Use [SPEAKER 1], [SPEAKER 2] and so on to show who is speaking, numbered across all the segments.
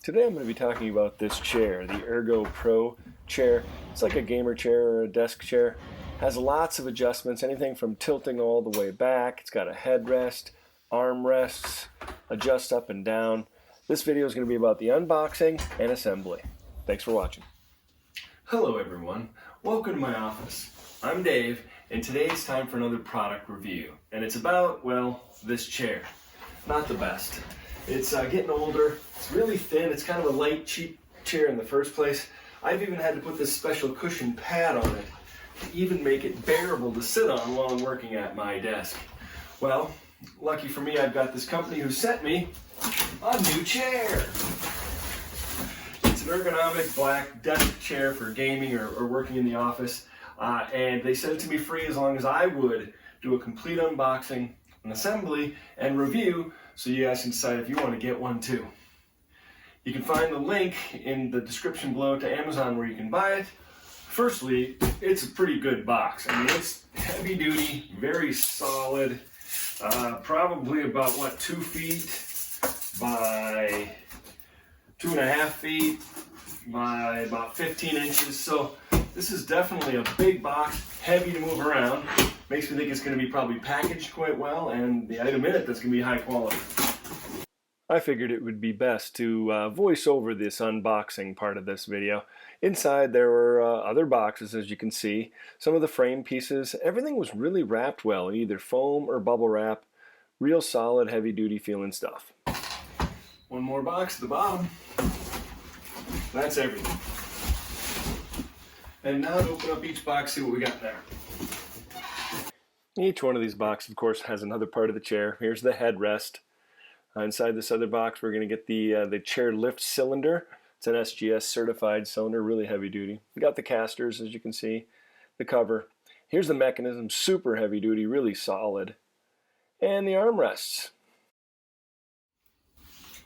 [SPEAKER 1] Today I'm going to be talking about this chair, the ErgoPro chair. It's like a gamer chair or a desk chair. It has lots of adjustments, anything from tilting all the way back. It's got a headrest, armrests, adjust up and down. This video is going to be about the unboxing and assembly. Thanks for watching. Hello everyone, welcome to my office. I'm Dave, and today it's time for another product review. And it's about, well, this chair. Not the best. It's getting older, it's really thin, it's kind of a light, cheap chair in the first place. I've even had to put this special cushion pad on it to even make it bearable to sit on while I'm working at my desk. Well, lucky for me, I've got this company who sent me a new chair. It's an ergonomic black desk chair for gaming or working in the office, and they sent it to me free as long as I would do a complete unboxing, an assembly, and review, so you guys can decide if you want to get one too. You can find the link in the description below to Amazon where you can buy it. Firstly, it's a pretty good box. I mean, it's heavy duty, very solid, probably about, 2 feet by 2.5 feet by about 15 inches. So this is definitely a big box, heavy to move around. Makes me think it's going to be probably packaged quite well, and the item in it that's going to be high quality. I figured it would be best to voice over this unboxing part of this video. Inside there were other boxes, as you can see. Some of the frame pieces, everything was really wrapped well in either foam or bubble wrap. Real solid, heavy-duty feeling stuff. One more box at the bottom. That's everything. And now to open up each box, see what we got there. Each one of these boxes, of course, has another part of the chair. Here's the headrest. Inside this other box, we're going to get the chair lift cylinder. It's an SGS certified cylinder, really heavy duty. We got the casters, as you can see, the cover. Here's the mechanism, super heavy duty, really solid. And the armrests.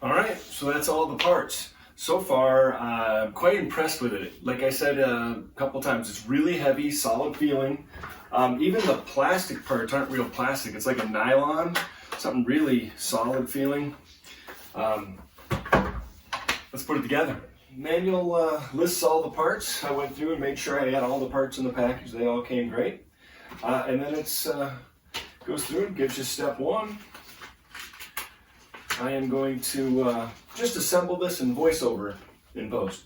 [SPEAKER 1] All right, so that's all the parts. So far, I'm quite impressed with it. Like I said a couple times, it's really heavy, solid feeling. Even the plastic parts aren't real plastic. It's like a nylon, something really solid feeling. Let's put it together. Manual lists all the parts. I went through and made sure I had all the parts in the package. They all came great. And then it goes through and gives you step one. I am going to just assemble this and voice over it in post.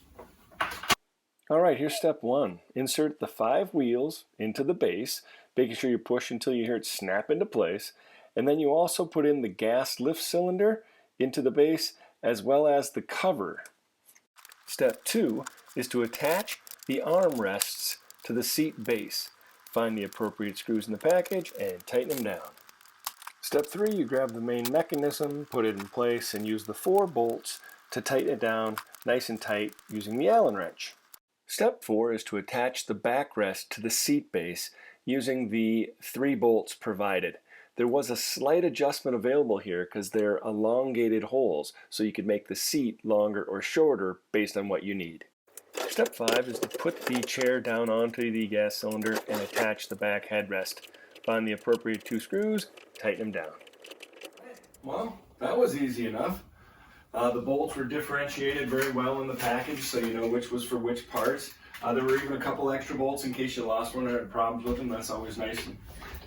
[SPEAKER 1] All right, here's step one. Insert the 5 wheels into the base, making sure you push until you hear it snap into place. And then you also put in the gas lift cylinder into the base, as well as the cover. Step 2 is to attach the armrests to the seat base. Find the appropriate screws in the package and tighten them down. Step 3, you grab the main mechanism, put it in place, and use the 4 bolts to tighten it down nice and tight using the Allen wrench. Step 4 is to attach the backrest to the seat base using the 3 bolts provided. There was a slight adjustment available here because they're elongated holes, so you could make the seat longer or shorter based on what you need. Step 5 is to put the chair down onto the gas cylinder and attach the back headrest. Find the appropriate 2 screws, tighten them down. Well, that was easy enough. The bolts were differentiated very well in the package, so you know which was for which parts. There were even a couple extra bolts in case you lost one or had problems with them. That's always nice,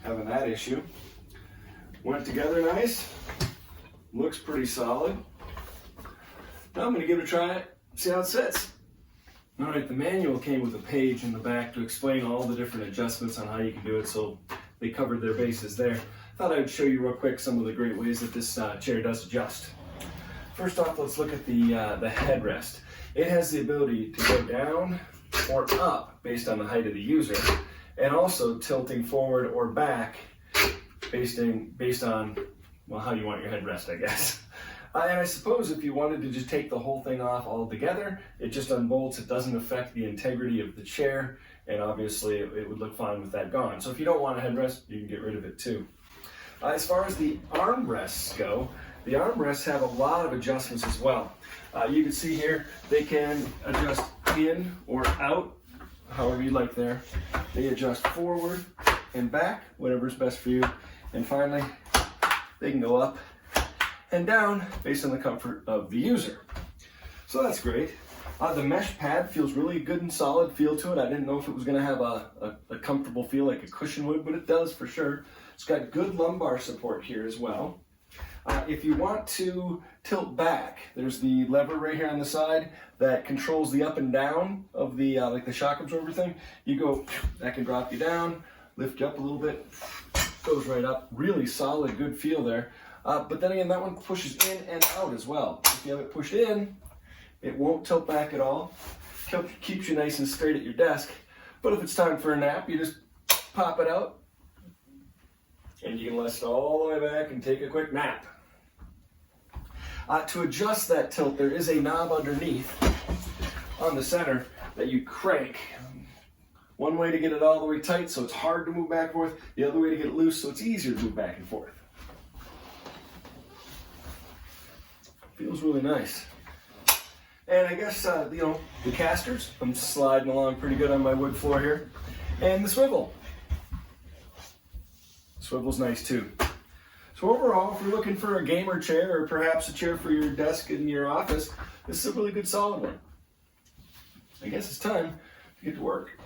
[SPEAKER 1] having that issue. Went together nice. Looks pretty solid. Now I'm going to give it a try, see how it sits. All right, the manual came with a page in the back to explain all the different adjustments on how you can do it, so they covered their bases there. Thought I would show you real quick some of the great ways that this chair does adjust. First off, let's look at the headrest. It has the ability to go down or up based on the height of the user, and also tilting forward or back based on, well, how you want your headrest, I guess. And I suppose if you wanted to just take the whole thing off altogether, it just unbolts. It doesn't affect the integrity of the chair, and obviously it would look fine with that gone. So if you don't want a headrest, you can get rid of it too. As far as the armrests go, the armrests have a lot of adjustments as well. You can see here, they can adjust in or out, however you like there. They adjust forward and back, whatever's best for you. And finally, they can go up and down based on the comfort of the user. So that's great. The mesh pad feels really good and solid feel to it. I didn't know if it was going to have a comfortable feel like a cushion would, but it does for sure. It's got good lumbar support here as well. If you want to tilt back, there's the lever right here on the side that controls the up and down of the like the shock absorber thing. You go, that can drop you down, lift you up a little bit, goes right up. Really solid, good feel there. But then again, that one pushes in and out as well. If you have it pushed in, it won't tilt back at all. Keeps you nice and straight at your desk. But if it's time for a nap, you just pop it out, and you can let it all the way back and take a quick nap. To adjust that tilt, there is a knob underneath on the center that you crank. One way to get it all the way tight so it's hard to move back and forth. The other way to get it loose so it's easier to move back and forth. Feels really nice. And I guess, you know, the casters, I'm sliding along pretty good on my wood floor here. And the swivel. Swivel's nice too. So overall, if you're looking for a gamer chair or perhaps a chair for your desk in your office, this is a really good solid one. I guess it's time to get to work.